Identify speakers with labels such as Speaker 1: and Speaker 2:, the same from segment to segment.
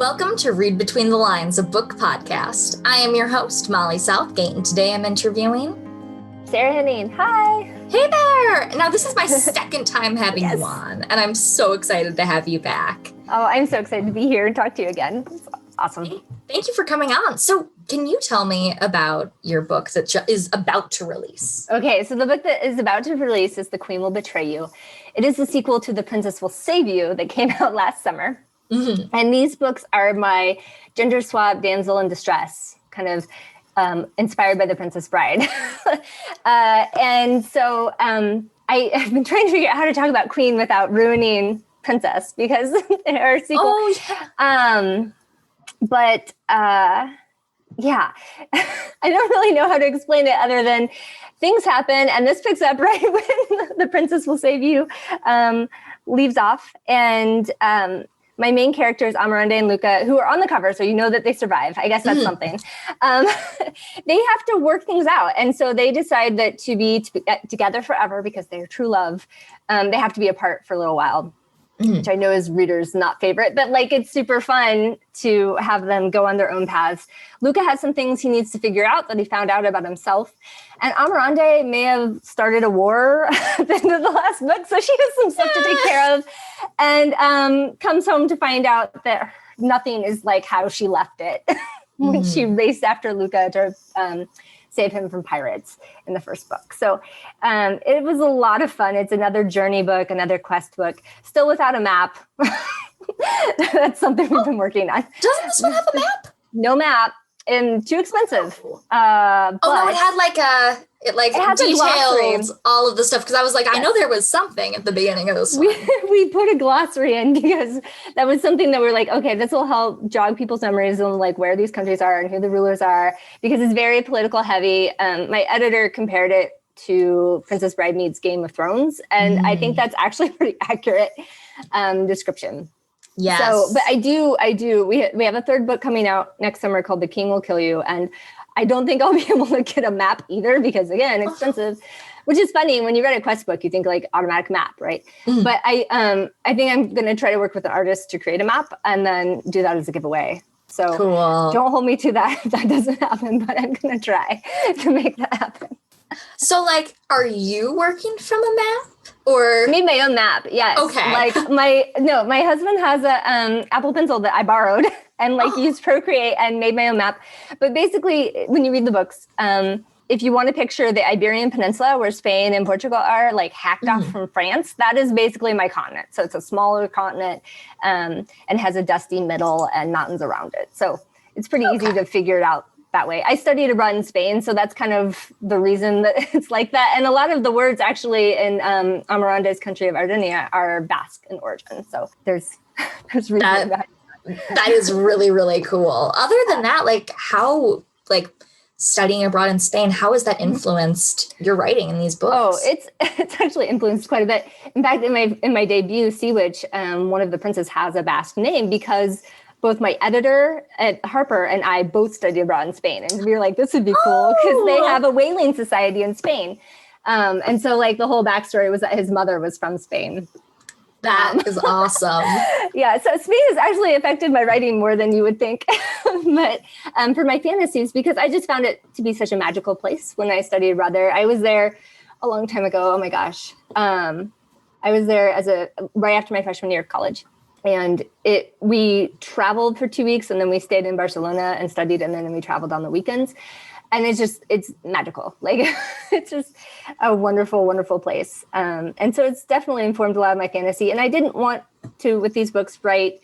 Speaker 1: Welcome to Read Between the Lines, a book podcast. I am your host, Molly Southgate, and today I'm interviewing
Speaker 2: Sarah Henning. Hi.
Speaker 1: Hey there! Now, this is my second time having
Speaker 2: Yes.
Speaker 1: you on, and I'm so excited to have you back.
Speaker 2: Oh, I'm so excited to be here and talk to you again. It's awesome.
Speaker 1: Thank you for coming on. So, can you tell me about your book that is about to release?
Speaker 2: Okay, so the book that is about to release is The Queen Will Betray You. It is the sequel to The Princess Will Save You that came out last summer. Mm-hmm. And these books are my gender swap damsel in distress, kind of inspired by The Princess Bride. And so I have been trying to figure out how to talk about Queen without ruining Princess because in our sequel. Oh, yeah. Yeah, I don't really know how to explain it other than things happen. And this picks up right when The Princess Will Save You leaves off. And my main characters, Amarante and Luca, who are on the cover, so you know that they survive. I guess that's something. They have to work things out. And so they decide that to be together forever because they're true love, they have to be apart for a little while. Which I know is readers' not favorite, but like it's super fun to have them go on their own paths. Luca has some things he needs to figure out that he found out about himself. And Amarante may have started a war at the end of the last book, so she has some stuff to take care of and comes home to find out that nothing is like how she left it when she raced after Luca to save him from pirates in the first book. So it was a lot of fun. It's another journey book, another quest book, still without a map. That's something we've been working on.
Speaker 1: Doesn't this one have a map?
Speaker 2: No map and too expensive.
Speaker 1: No, it had it detailed all of the stuff. Because I was like, I know there was something at the beginning of this one.
Speaker 2: We put a glossary in because that was something that we're like, okay, this will help jog people's memories on like where these countries are and who the rulers are, because it's very political heavy. My editor compared it to Princess Bride meets Game of Thrones. And I think that's actually a pretty accurate description.
Speaker 1: Yes.
Speaker 2: So, but I do. We have a third book coming out next summer called The King Will Kill You. And I don't think I'll be able to get a map either because, again, expensive, which is funny. When you read a quest book, you think like automatic map, right? But I think I'm going to try to work with an artist to create a map and then do that as a giveaway. So
Speaker 1: cool.
Speaker 2: Don't hold me to that if that doesn't happen, but I'm going to try to make that happen.
Speaker 1: So, like, are you working from a map? Or
Speaker 2: made my own map, yes.
Speaker 1: Okay.
Speaker 2: Like my husband has a Apple Pencil that I borrowed and used Procreate and made my own map. But basically, when you read the books, if you want to picture the Iberian Peninsula where Spain and Portugal are like hacked off from France, that is basically my continent. So it's a smaller continent and has a dusty middle and mountains around it. So it's pretty easy to figure it out that way. I studied abroad in Spain, so that's kind of the reason that it's like that. And a lot of the words actually in Amarante's country of Argentina are Basque in origin. So there's reason
Speaker 1: that is really, really cool. Other than that, how studying abroad in Spain, how has that influenced your writing in these books?
Speaker 2: Oh, it's actually influenced quite a bit. In fact, in my debut, Sea Witch, one of the princes has a Basque name because both my editor at Harper and I both studied abroad in Spain. And we were like, this would be cool because they have a whaling society in Spain. And so the whole backstory was that his mother was from Spain.
Speaker 1: That is awesome.
Speaker 2: Yeah. So Spain has actually affected my writing more than you would think. But for my fantasies, because I just found it to be such a magical place when I studied abroad there. I was there a long time ago. Oh my gosh. I was there right after my freshman year of college. And we traveled for 2 weeks and then we stayed in Barcelona and studied and then we traveled on the weekends. And it's magical. It's just a wonderful, wonderful place. And so it's definitely informed a lot of my fantasy. And I didn't want to, with these books, write,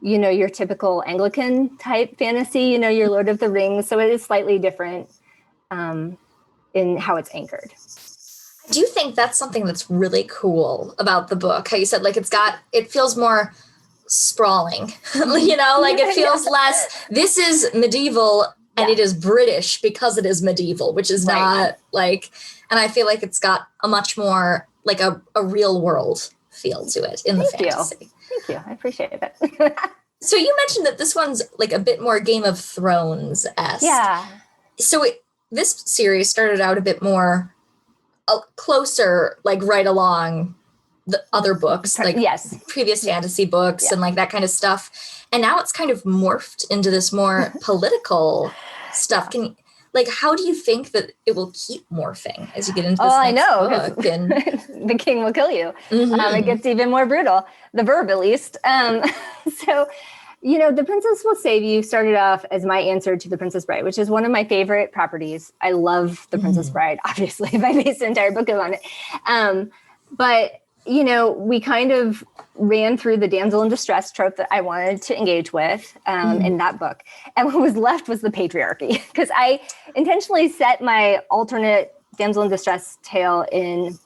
Speaker 2: your typical Anglican type fantasy, your Lord of the Rings. So it is slightly different in how it's anchored.
Speaker 1: I do think that's something that's really cool about the book. How you said, it feels more sprawling, it feels less, this is medieval and it is British because it is medieval, which is not and I feel like it's got a much more a real world feel to it in the fantasy.
Speaker 2: Thank you. I appreciate it.
Speaker 1: So you mentioned that this one's a bit more Game of Thrones-esque.
Speaker 2: Yeah.
Speaker 1: So this series started out a bit more closer, right along the other books, like previous fantasy books and like that kind of stuff. And now it's kind of morphed into this more political stuff. Can like, how do you think that it will keep morphing as you get into this next book? And
Speaker 2: the king will kill you. It gets even more brutal, the verb at least. So, The Princess Will Save You started off as my answer to The Princess Bride, which is one of my favorite properties. I love The Princess Bride, obviously. I based the entire book on it. But we kind of ran through the damsel in distress trope that I wanted to engage with in that book. And what was left was the patriarchy, because I intentionally set my alternate damsel in distress tale in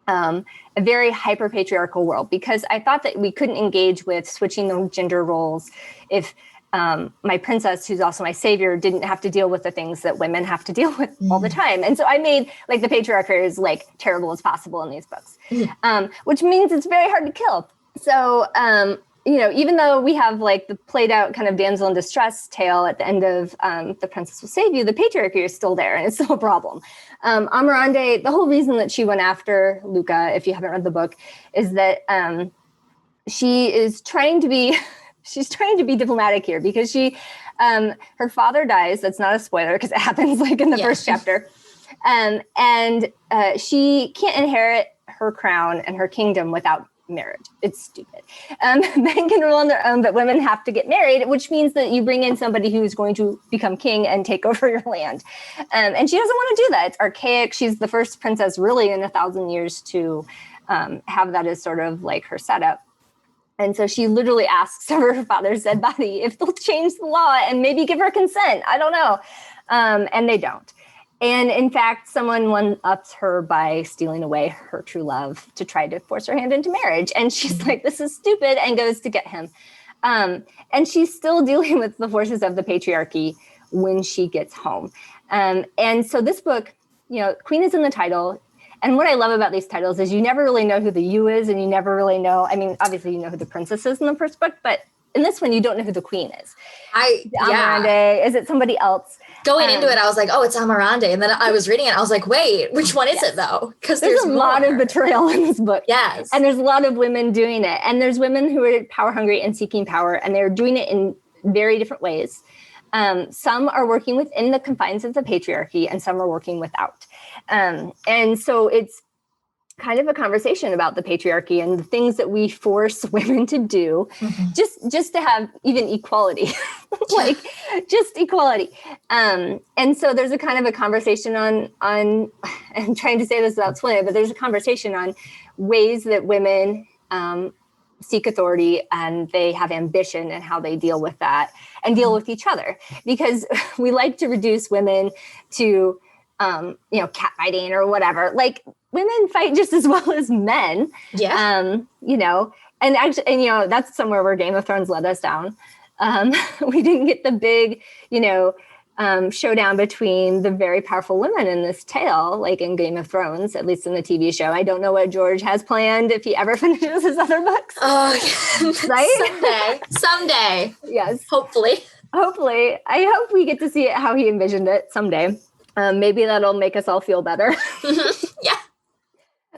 Speaker 2: a very hyper patriarchal world, because I thought that we couldn't engage with switching the gender roles if my princess, who's also my savior, didn't have to deal with the things that women have to deal with all the time. And so I made like the patriarchy as like terrible as possible in these books, which means it's very hard to kill. So, even though we have like the played out kind of damsel in distress tale at the end of The Princess Will Save You, the patriarchy is still there and it's still a problem. Amarande, the whole reason that she went after Luca, if you haven't read the book, is that she is trying to be she's trying to be diplomatic here, because her father dies. That's not a spoiler because it happens like in the first chapter. And she can't inherit her crown and her kingdom without marriage. It's stupid. Men can rule on their own, but women have to get married, which means that you bring in somebody who's going to become king and take over your land. And she doesn't want to do that. It's archaic. She's the first princess really in 1,000 years to have that as sort of like her setup. And so she literally asks her father's dead body if they'll change the law and maybe give her consent. I don't know. And they don't. And in fact, someone one-ups her by stealing away her true love to try to force her hand into marriage. And she's like, this is stupid, and goes to get him. And she's still dealing with the forces of the patriarchy when she gets home. And so this book, Queen is in the title. And what I love about these titles is you never really know who the you is, and you never really know. I mean, obviously you know who the princess is in the first book, but in this one, you don't know who the queen is. Amarande, is it somebody else?
Speaker 1: Going into it, I was like, oh, it's Amarande. And then I was reading it. I was like, wait, which one is it though? Because there's a lot of
Speaker 2: betrayal in this book.
Speaker 1: Yes.
Speaker 2: And there's a lot of women doing it. And there's women who are power hungry and seeking power. And they're doing it in very different ways. Some are working within the confines of the patriarchy and some are working without. And so it's kind of a conversation about the patriarchy and the things that we force women to do just to have even equality, like just equality. And so there's a kind of a conversation on I'm trying to say this without spoiling, but there's a conversation on ways that women seek authority and they have ambition and how they deal with that and deal with each other, because we like to reduce women to catfighting or whatever. Like, women fight just as well as men. Yeah. And actually, that's somewhere where Game of Thrones led us down. We didn't get the big, showdown between the very powerful women in this tale, like in Game of Thrones, at least in the TV show. I don't know what George has planned if he ever finishes his other books.
Speaker 1: Oh, yeah. Right? Someday.
Speaker 2: Yes.
Speaker 1: Hopefully.
Speaker 2: I hope we get to see it how he envisioned it someday. Maybe that'll make us all feel better.
Speaker 1: Yeah.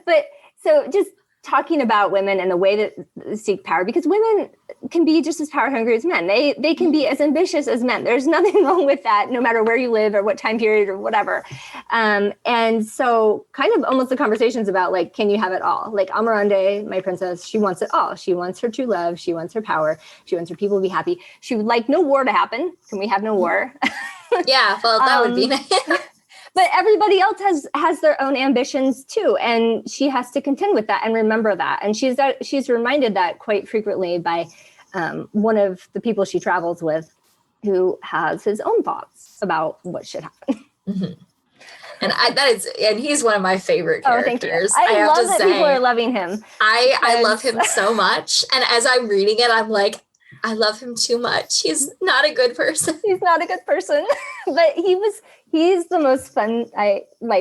Speaker 2: But so just talking about women and the way that seek power, because women can be just as power hungry as men. They can be as ambitious as men. There's nothing wrong with that, no matter where you live or what time period or whatever. And so kind of almost the conversations about like, can you have it all? Like Amarande, my princess, she wants it all. She wants her true love. She wants her power. She wants her people to be happy. She would like no war to happen. Can we have no war?
Speaker 1: Yeah, well, that would be nice.
Speaker 2: But everybody else has their own ambitions too, and she has to contend with that and remember that. And she's reminded that quite frequently by one of the people she travels with, who has his own thoughts about what should happen.
Speaker 1: Mm-hmm. And he's one of my favorite characters.
Speaker 2: Oh, thank you. I love that people are loving him.
Speaker 1: I love him so much, and as I'm reading it, I'm like, I love him too much. He's not a good person.
Speaker 2: He's not a good person, but he's the most fun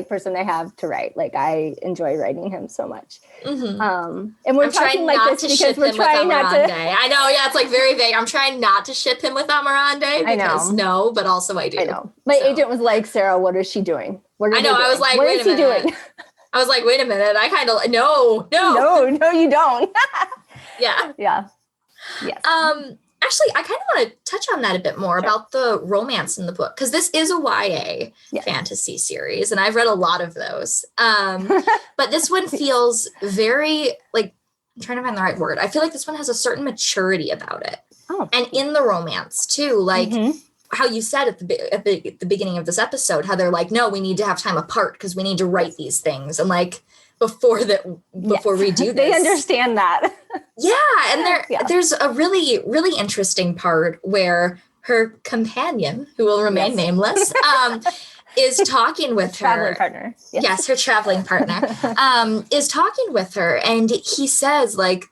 Speaker 2: person I have to write. Like, I enjoy writing him so much. Mm-hmm. And we're talking like this because we're trying not to.
Speaker 1: I know, yeah, it's like very vague. I'm trying not to ship him with Amarande because no, but also I do.
Speaker 2: I know. My agent was like, Sarah, what is she doing?
Speaker 1: I was like,
Speaker 2: what is he doing?
Speaker 1: I was like, wait a minute. I kind of, no.
Speaker 2: No, you don't.
Speaker 1: Yeah.
Speaker 2: Yeah. Yes.
Speaker 1: Actually, I kind of want to touch on that a bit more about the romance in the book, because this is a YA fantasy series, and I've read a lot of those. But this one feels very, like, I'm trying to find the right word. I feel like this one has a certain maturity about it.
Speaker 2: Oh.
Speaker 1: And in the romance, too, like how you said at the beginning of this episode, how they're like, no, we need to have time apart because we need to write these things. And like, before we do this.
Speaker 2: They understand that.
Speaker 1: Yeah. And there's a really, really interesting part where her companion, who will remain nameless, is talking with her.
Speaker 2: Traveling partner.
Speaker 1: Yes, her traveling partner is talking with her. And he says, like,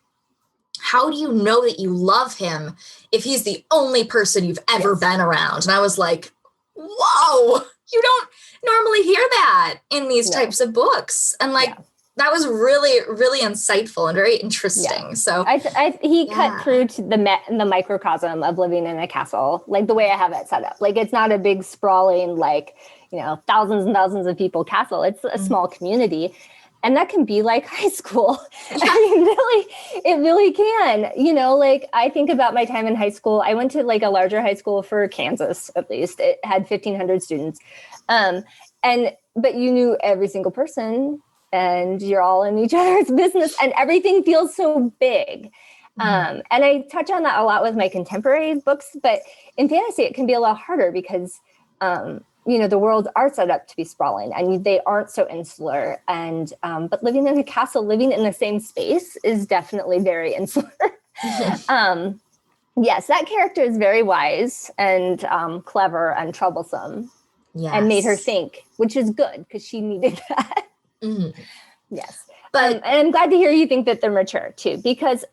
Speaker 1: how do you know that you love him if he's the only person you've ever been around? And I was like, whoa, you don't normally hear that in these types of books. And like, that was really, really insightful and very interesting. Yeah. So
Speaker 2: he cut through to the microcosm of living in a castle, like the way I have it set up. Like, it's not a big sprawling, like, you know, thousands and thousands of people castle. It's a small community. And that can be like high school. Yeah. I mean, really, it really can. You know, like, I think about my time in high school. I went to like a larger high school for Kansas, at least. It had 1,500 students. But you knew every single person, and you're all in each other's business, and everything feels so big. And I touch on that a lot with my contemporary books, but in fantasy, it can be a lot harder because, you know, the worlds are set up to be sprawling and they aren't so insular. And, but living in a castle, living in the same space is definitely very insular. Yes, that character is very wise and clever and troublesome. Yes. And made her think, which is good because she needed that. Yes. But and I'm glad to hear you think that they're mature too, because,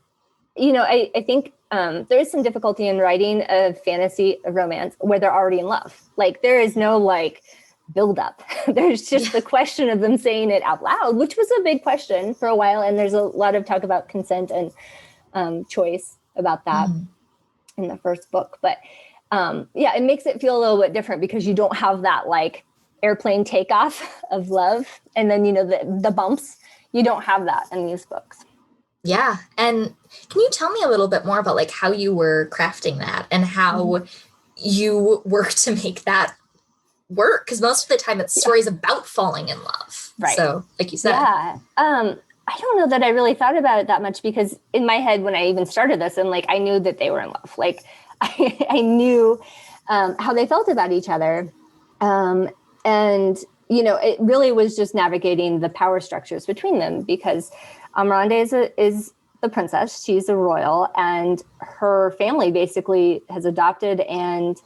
Speaker 2: you know, I think there is some difficulty in writing a fantasy romance where they're already in love. Like, there is no like build up. There's just the question of them saying it out loud, which was a big question for a while. And there's a lot of talk about consent and choice about that in the first book. But it makes it feel a little bit different because you don't have that like airplane takeoff of love. And then, you know, the bumps, you don't have that in these books.
Speaker 1: Yeah. And can you tell me a little bit more about like how you were crafting that and how you work to make that work? Because most of the time it's stories about falling in love. Right. So like you said. Yeah.
Speaker 2: I don't know that I really thought about it that much because in my head, when I even started this, and like, I knew that they were in love. Like I knew how they felt about each other. And, you know, it really was just navigating the power structures between them because Amarande is the princess. She's a royal, and her family basically has adopted and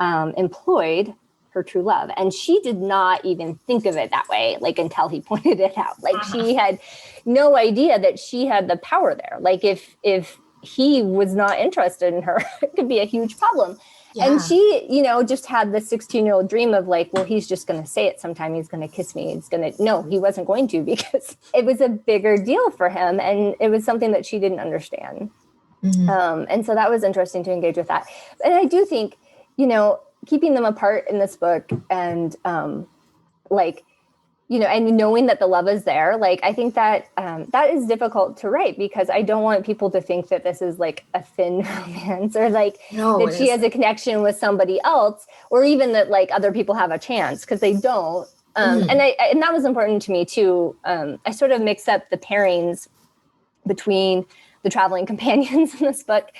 Speaker 2: employed her true love. And she did not even think of it that way, like, until he pointed it out. Like, she had no idea that she had the power there. Like, if he was not interested in her, it could be a huge problem. Yeah. And she, you know, just had this 16-year-old dream of like, well, he's just going to say it sometime. He's going to kiss me. No, he wasn't going to, because it was a bigger deal for him. And it was something that she didn't understand. And so that was interesting to engage with that. And I do think, you know, keeping them apart in this book and like, you know, and knowing that the love is there, like, I think that that is difficult to write because I don't want people to think that this is like a thin romance or like that she has a connection with somebody else, or even that like other people have a chance, because they don't. And that was important to me too. I sort of mix up the pairings between the traveling companions in this book.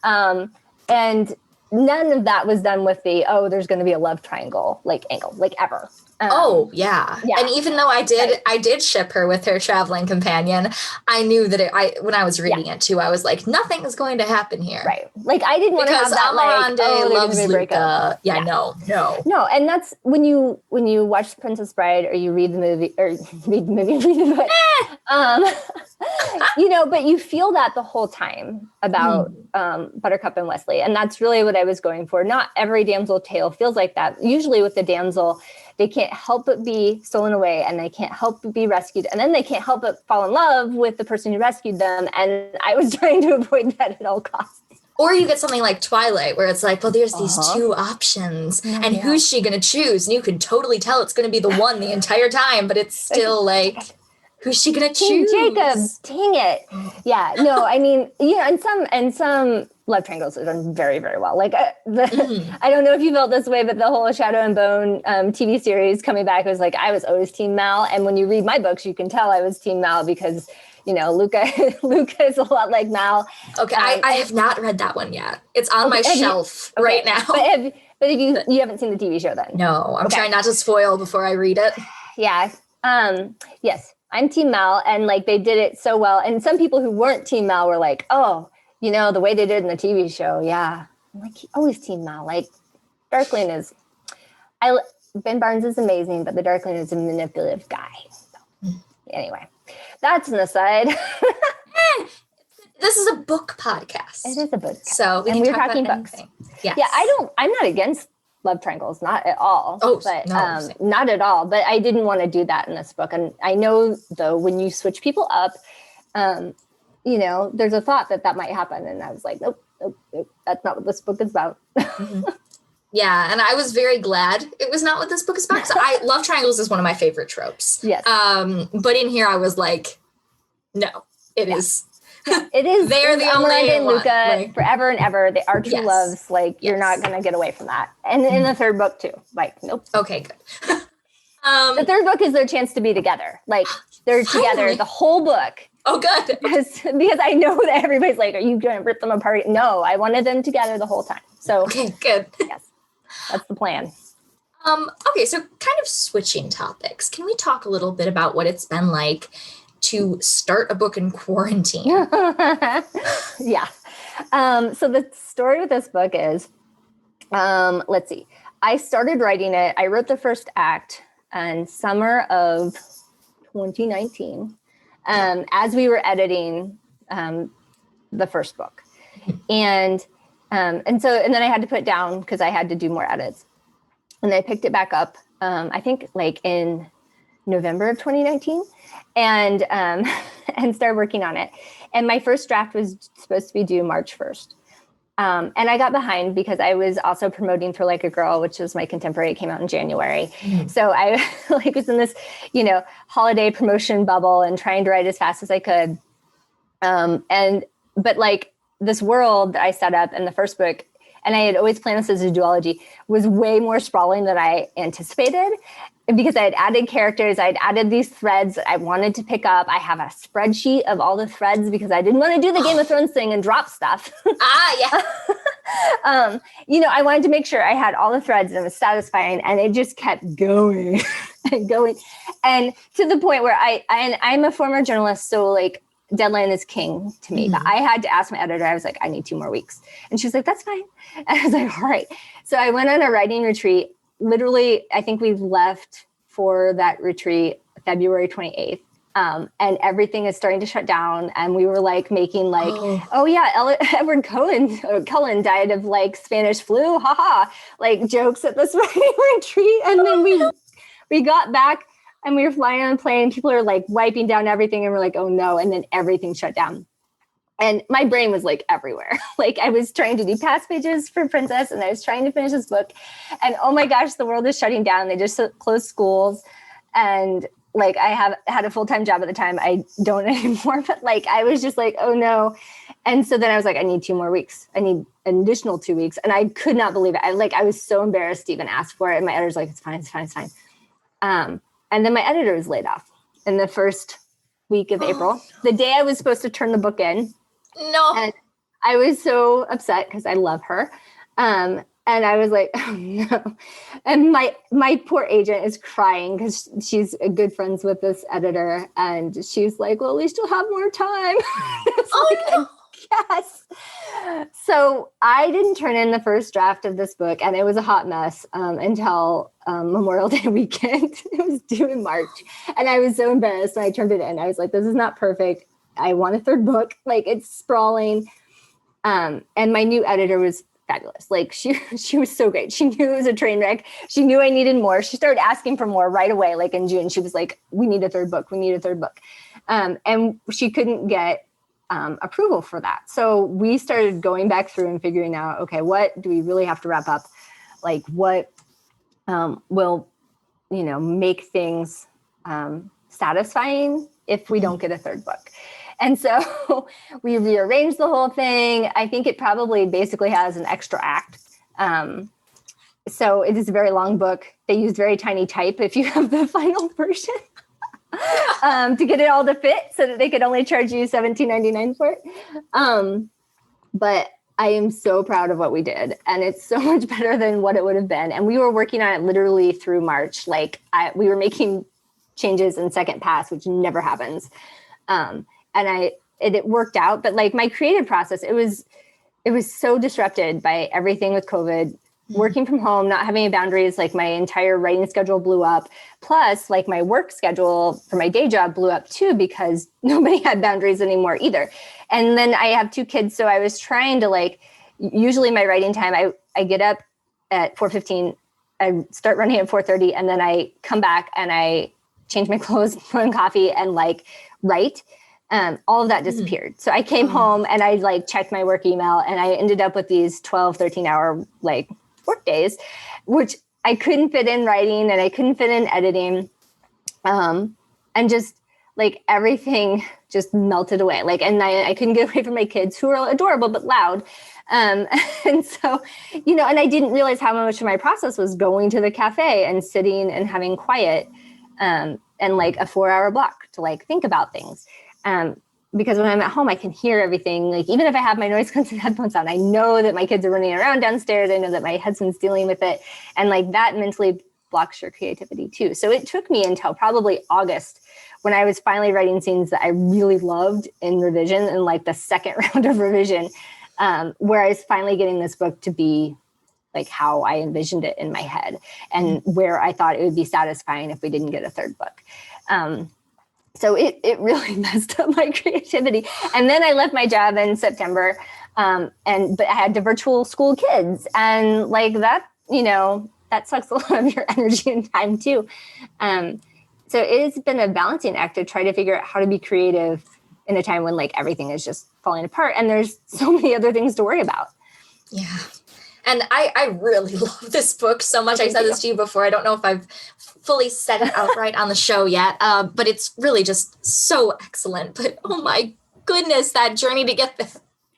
Speaker 2: And none of that was done with there's going to be a love triangle, like angle, like ever.
Speaker 1: Yeah. And even though I did ship her with her traveling companion, I knew that when I was reading it too, I was like, nothing is going to happen here. Right.
Speaker 2: Like, I didn't want to have that
Speaker 1: Amarande loves Luca. No.
Speaker 2: And that's when you watch Princess Bride or you read the movie or read the book, you know, but you feel that the whole time about Buttercup and Wesley. And that's really what I was going for. Not every damsel tale feels like that. Usually with the damsel, they can't help but be stolen away, and they can't help but be rescued. And then they can't help but fall in love with the person who rescued them. And I was trying to avoid that at all costs.
Speaker 1: Or you get something like Twilight, where it's like, well, there's these two options, and who's she going to choose? And you can totally tell it's going to be the one the entire time, but it's still like... Who's she gonna
Speaker 2: King
Speaker 1: choose?
Speaker 2: Jacob, dang it. Yeah, no, I mean, and some love triangles are done very, very well. Like I don't know if you felt this way, but the whole Shadow and Bone TV series coming back was like, I was always Team Mal. And when you read my books, you can tell I was Team Mal because, Luca is a lot like Mal.
Speaker 1: Okay, I have not read that one yet. It's on my shelf right now.
Speaker 2: But if you haven't seen the TV show then?
Speaker 1: No, I'm trying not to spoil before I read it.
Speaker 2: Yeah. Yes, I'm Team Mal, and like they did it so well. And some people who weren't Team Mal were like, oh, the way they did in the TV show. Yeah. I'm like, always Team Mal. Like Darkling is, Ben Barnes is amazing, but the Darkling is a manipulative guy. So, anyway, that's an aside.
Speaker 1: This is a book podcast.
Speaker 2: It is a book podcast.
Speaker 1: So we're talking books.
Speaker 2: Yes. Yeah, I'm not against love triangles, not at all.
Speaker 1: Oh,
Speaker 2: but
Speaker 1: no,
Speaker 2: not at all. But I didn't want to do that in this book. And I know though, when you switch people up, there's a thought that might happen. And I was like, nope, that's not what this book is about.
Speaker 1: Yeah, and I was very glad it was not what this book is about. Because love triangles is one of my favorite tropes.
Speaker 2: Yes.
Speaker 1: But in here I was like, no, it is.
Speaker 2: Yeah, it is.
Speaker 1: They're the only
Speaker 2: Miranda and
Speaker 1: one.
Speaker 2: Luca
Speaker 1: Like,
Speaker 2: forever and ever. They are true loves. Like you're not going to get away from that. And in the third book too. Like, nope.
Speaker 1: Okay, good.
Speaker 2: The third book is their chance to be together. Like they're together the whole book.
Speaker 1: Oh, good.
Speaker 2: Because I know that everybody's like, are you going to rip them apart? No, I wanted them together the whole time. So
Speaker 1: okay, good.
Speaker 2: Yes, that's the plan.
Speaker 1: Okay, so kind of switching topics. Can we talk a little bit about what it's been like to start a book in quarantine?
Speaker 2: Yeah. So the story with this book is, let's see. I started writing it. I wrote the first act in summer of 2019, as we were editing the first book. And then I had to put it down because I had to do more edits. And I picked it back up, I think like in November of 2019. And started working on it. And my first draft was supposed to be due March 1st. And I got behind because I was also promoting For Like a Girl, which was my contemporary. It came out in January. Mm-hmm. So I was in this, holiday promotion bubble and trying to write as fast as I could. But like this world that I set up in the first book, and I had always planned this as a duology, was way more sprawling than I anticipated. Because I had added characters, I'd added these threads that I wanted to pick up. I have a spreadsheet of all the threads because I didn't want to do the Game of Thrones thing and drop stuff.
Speaker 1: Yeah.
Speaker 2: I wanted to make sure I had all the threads and it was satisfying, and it just kept going and going. And to the point where I'm a former journalist, so like deadline is king to me. Mm-hmm. But I had to ask my editor, I was like, I need 2 more weeks. And she's like, that's fine. And I was like, all right. So I went on a writing retreat. Literally, I think we left for that retreat February 28th. And everything is starting to shut down. And we were like making Edward Cullen died of like Spanish flu. Haha. Like jokes at this retreat. And then we got back and we were flying on a plane. People are like wiping down everything. And we're like, oh no. And then everything shut down. And my brain was like everywhere. Like I was trying to do past pages for Princess and I was trying to finish this book. And oh my gosh, the world is shutting down. They just closed schools. And like I have had a full-time job at the time. I don't anymore, but like I was just like, oh no. And so then I was like, I need 2 more weeks. I need an additional 2 weeks. And I could not believe it. I was so embarrassed to even ask for it. And my editor's like, it's fine. And then my editor was laid off in the first week of April, the day I was supposed to turn the book in.
Speaker 1: No.
Speaker 2: And I was so upset because I love her. And I was like, oh no. And my poor agent is crying because she's good friends with this editor. And she's like, well, at least you'll have more time.
Speaker 1: No.
Speaker 2: Yes. So I didn't turn in the first draft of this book, and it was a hot mess until Memorial Day weekend. It was due in March. And I was so embarrassed when I turned it in. I was like, this is not perfect. I want a third book. Like it's sprawling. And my new editor was fabulous. Like she was so great. She knew it was a train wreck. She knew I needed more. She started asking for more right away. Like in June, she was like, we need a third book. And she couldn't get approval for that. So we started going back through and figuring out, okay, what do we really have to wrap up? Like what will, make things satisfying if we don't get a third book. And so we rearranged the whole thing. I think it probably basically has an extra act. So it is a very long book. They used very tiny type if you have the final version to get it all to fit so that they could only charge you $17.99 for it. But I am so proud of what we did. And it's so much better than what it would have been. And we were working on it literally through March. Like we were making changes in second pass, which never happens. And it worked out. But like my creative process, it was so disrupted by everything with COVID. Working from home, not having any boundaries, like my entire writing schedule blew up. Plus, like my work schedule for my day job blew up too, because nobody had boundaries anymore either. And then I have 2 kids. So I was trying to like, usually my writing time, I get up at 4:15, I start running at 4:30, and then I come back and I change my clothes, put in coffee, and like write. All of that disappeared. So I came home and I like checked my work email, and I ended up with these 12, 13 hour like work days, which I couldn't fit in writing and I couldn't fit in editing. And just like everything just melted away. Like, and I couldn't get away from my kids, who are adorable, but loud. And so, and I didn't realize how much of my process was going to the cafe and sitting and having quiet, and like a 4-hour block to like think about things. Because when I'm at home, I can hear everything. Like, even if I have my noise canceling headphones on, I know that my kids are running around downstairs. I know that my husband's dealing with it. And like that mentally blocks your creativity too. So it took me until probably August when I was finally writing scenes that I really loved in revision, and like the second round of revision, where I was finally getting this book to be like how I envisioned it in my head, and where I thought it would be satisfying if we didn't get a third book. So it really messed up my creativity. And then I left my job in September, but I had to virtual school kids, and like that, that sucks a lot of your energy and time too. So it has been a balancing act to try to figure out how to be creative in a time when like everything is just falling apart and there's so many other things to worry about.
Speaker 1: Yeah. And I really love this book so much. I said this to you before. I don't know if I've fully said it outright on the show yet, but it's really just so excellent. But oh my goodness, that journey to get there.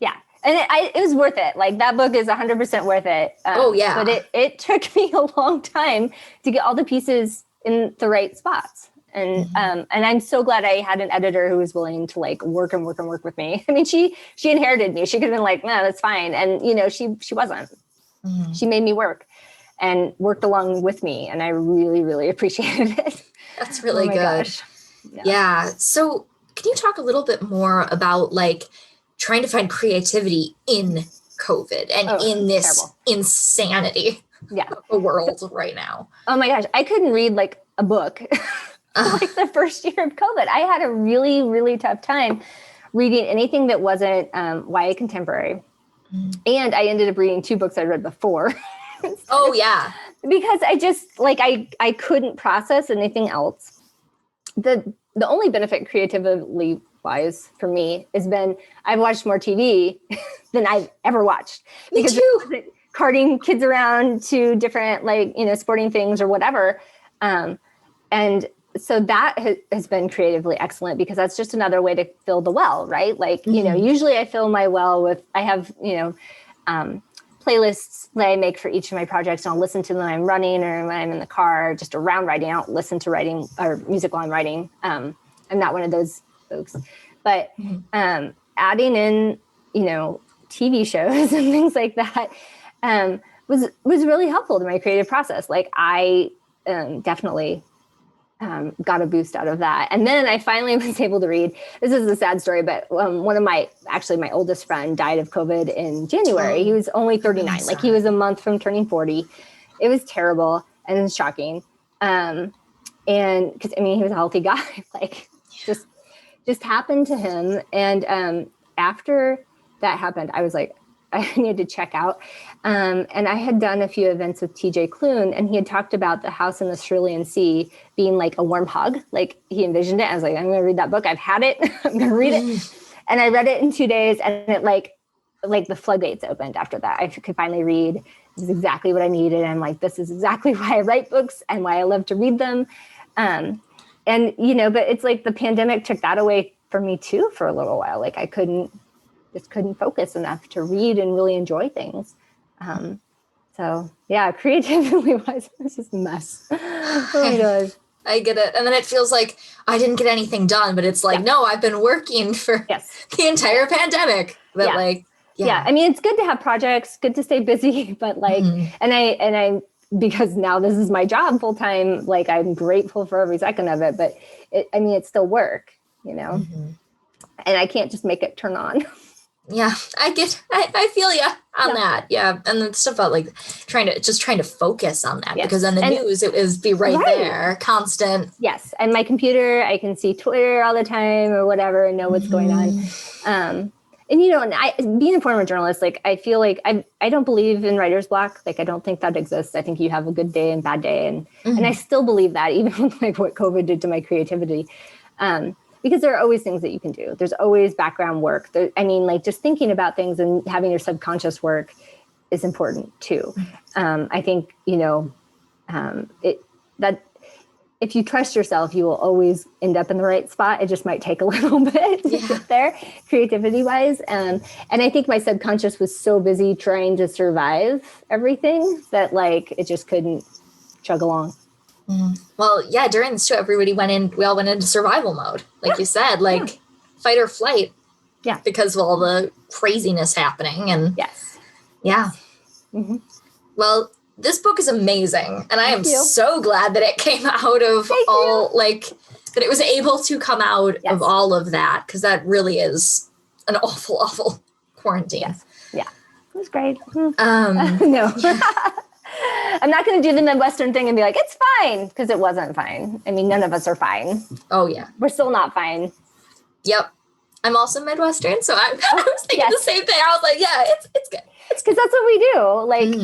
Speaker 2: Yeah. And it was worth it. Like that book is 100% worth it.
Speaker 1: Oh yeah.
Speaker 2: But it took me a long time to get all the pieces in the right spots. And I'm so glad I had an editor who was willing to like work with me. I mean, she inherited me. She could have been like, no, that's fine. And she wasn't. She made me work and worked along with me. And I really, really appreciated it.
Speaker 1: That's really good. Yeah. So can you talk a little bit more about like trying to find creativity in COVID and in this terrible insanity of the world right now? Oh my gosh. I couldn't read like a book like the first year of COVID. I had a really, really tough time reading anything that wasn't YA contemporary. And I ended up reading 2 books I read before. Oh yeah. Because I just like, I couldn't process anything else. The only benefit creatively wise for me has been I've watched more TV than I've ever watched. Because it carting kids around to different like, sporting things or whatever. And so that has been creatively excellent because that's just another way to fill the well, right? Like, usually I fill my well with, I have, playlists that I make for each of my projects, and I'll listen to them when I'm running or when I'm in the car, just around writing. I don't listen to writing or music while I'm writing. I'm not one of those folks, but adding in, TV shows and things like that was really helpful to my creative process. Like I definitely got a boost out of that. And then I finally was able to read, this is a sad story, but one of my oldest friend died of COVID in January. He was only 39. Like he was a month from turning 40. It was terrible and it was shocking. And cause he was a healthy guy, like just happened to him. And after that happened, I was like, I needed to check out. And I had done a few events with TJ Klune, and he had talked about the house in the Cerulean Sea being like a warm hug. Like he envisioned it. I was like, I'm going to read that book. I've had it. I'm going to read it. And I read it in 2 days, and it like the floodgates opened after that. I could finally read. It was exactly what I needed. I'm like, this is exactly why I write books and why I love to read them.
Speaker 2: And, but it's like the pandemic took that away from me too for a little while. Like I couldn't focus enough to read and really enjoy things. So yeah, creatively wise, it's just a mess. Oh my gosh.
Speaker 1: I get it. And then it feels like I didn't get anything done, but it's like, no, I've been working for the entire pandemic. But
Speaker 2: I mean, it's good to have projects, good to stay busy, but like, and I, because now this is my job full time, like I'm grateful for every second of it, but it's still work, and I can't just make it turn on.
Speaker 1: Yeah, I feel you on that. Yeah. And the stuff about like trying to focus on that because then the news, it was be right there, constant.
Speaker 2: Yes. And my computer, I can see Twitter all the time or whatever and know what's going on. And being a former journalist, like I feel like I don't believe in writer's block. Like I don't think that exists. I think you have a good day and bad day. And I still believe that even with like what COVID did to my creativity. Because there are always things that you can do. There's always background work. Like just thinking about things and having your subconscious work is important too. I think, that if you trust yourself, you will always end up in the right spot. It just might take a little bit to get there, creativity wise. And I think my subconscious was so busy trying to survive everything that like, it just couldn't chug along.
Speaker 1: Well, yeah, during this too, we all went into survival mode. Like you said, like fight or flight.
Speaker 2: Yeah.
Speaker 1: Because of all the craziness happening. And yeah. Well, this book is amazing. And I am so glad that it came out of that it was able to come out of all of that. Cause that really is an awful, awful quarantine.
Speaker 2: Yes. Yeah. It was great. No. I'm not going to do the Midwestern thing and be like, it's fine, because it wasn't fine. I mean, none of us are fine.
Speaker 1: Oh, yeah.
Speaker 2: We're still not fine.
Speaker 1: Yep. I'm also Midwestern, so I was thinking the same thing. I was like, yeah, it's good. It's
Speaker 2: because that's what we do. Like,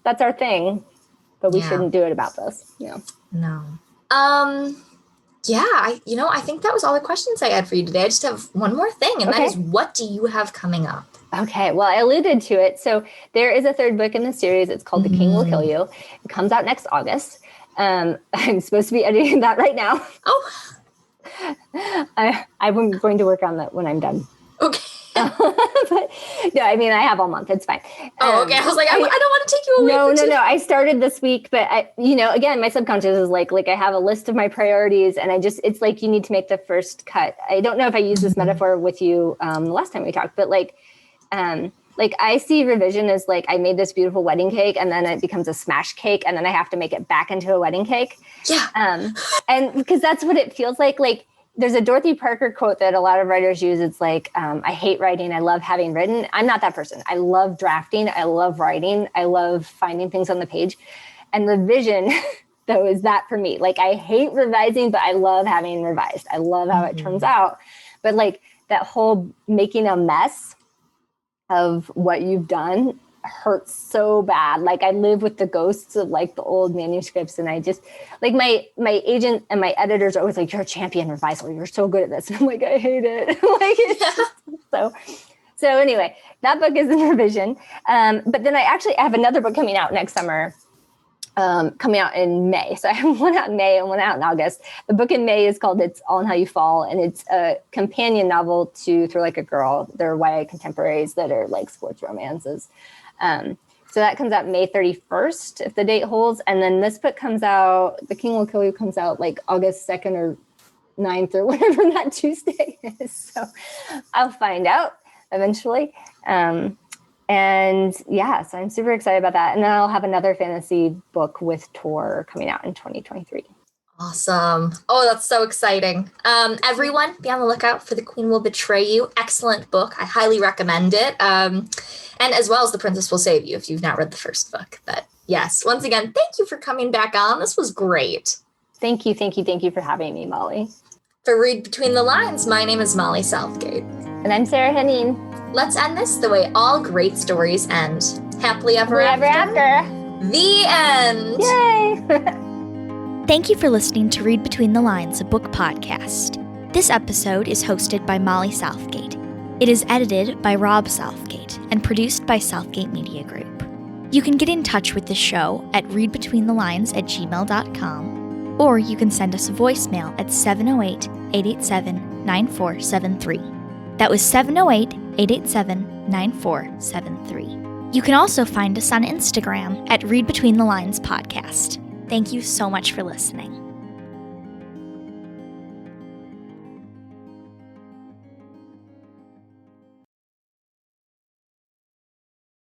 Speaker 2: that's our thing. But we shouldn't do it about this. No.
Speaker 1: Yeah, I think that was all the questions I had for you today. I just have one more thing, and that is, what do you have coming up?
Speaker 2: Okay, well, I alluded to it. So there is a third book in the series. It's called The King Will Kill You. It comes out next August. I'm supposed to be editing that right now.
Speaker 1: Oh.
Speaker 2: I'm going to work on that when I'm done.
Speaker 1: Okay.
Speaker 2: But no, I mean, I have all month. It's fine.
Speaker 1: Okay. I was like, I don't want to take you away.
Speaker 2: No. I started this week, but again, my subconscious is like I have a list of my priorities and it's like, you need to make the first cut. I don't know if I used this metaphor with you the last time we talked, but like I see revision as like, I made this beautiful wedding cake and then it becomes a smash cake and then I have to make it back into a wedding cake.
Speaker 1: Yeah.
Speaker 2: And because that's what it feels like there's a Dorothy Parker quote that a lot of writers use. It's like, I hate writing. I love having written. I'm not that person. I love drafting. I love writing. I love finding things on the page. And revision, though, is that for me. Like, I hate revising, but I love having revised. I love how it turns out. But like that whole making a mess of what you've done hurts so bad. Like I live with the ghosts of like the old manuscripts, and I just like my agent and my editors are always like, "You're a champion revisal. You're so good at this." And I'm like, I hate it. So anyway, that book is in revision. But then I have another book coming out next summer. Coming out in May. So I have one out in May and one out in August. The book in May is called It's All in How You Fall. And it's a companion novel to Through Like a Girl. They're YA contemporaries that are like sports romances. So that comes out May 31st, if the date holds. And then this book comes out, The King Will Kill You comes out like August 2nd or 9th or whatever that Tuesday is. So I'll find out eventually. And yeah, so I'm super excited about that. And then I'll have another fantasy book with Tor coming out in 2023.
Speaker 1: Awesome. Oh, that's so exciting. Everyone, be on the lookout for The Queen Will Betray You. Excellent book. I highly recommend it. And as well as The Princess Will Save You if you've not read the first book. But yes, once again, thank you for coming back on. This was great.
Speaker 2: Thank you for having me, Molly.
Speaker 1: For Read Between the Lines, my name is Molly Southgate.
Speaker 2: And I'm Sarah Henning.
Speaker 1: Let's end this the way all great stories end. Happily ever
Speaker 2: after.
Speaker 1: The end.
Speaker 2: Yay!
Speaker 3: Thank you for listening to Read Between the Lines, a book podcast. This episode is hosted by Molly Southgate. It is edited by Rob Southgate and produced by Southgate Media Group. You can get in touch with the show at readbetweenthelines@gmail.com Or you can send us a voicemail at 708-887-9473. That was 708-887-9473. You can also find us on Instagram at Read Between the Lines Podcast. Thank you so much for listening.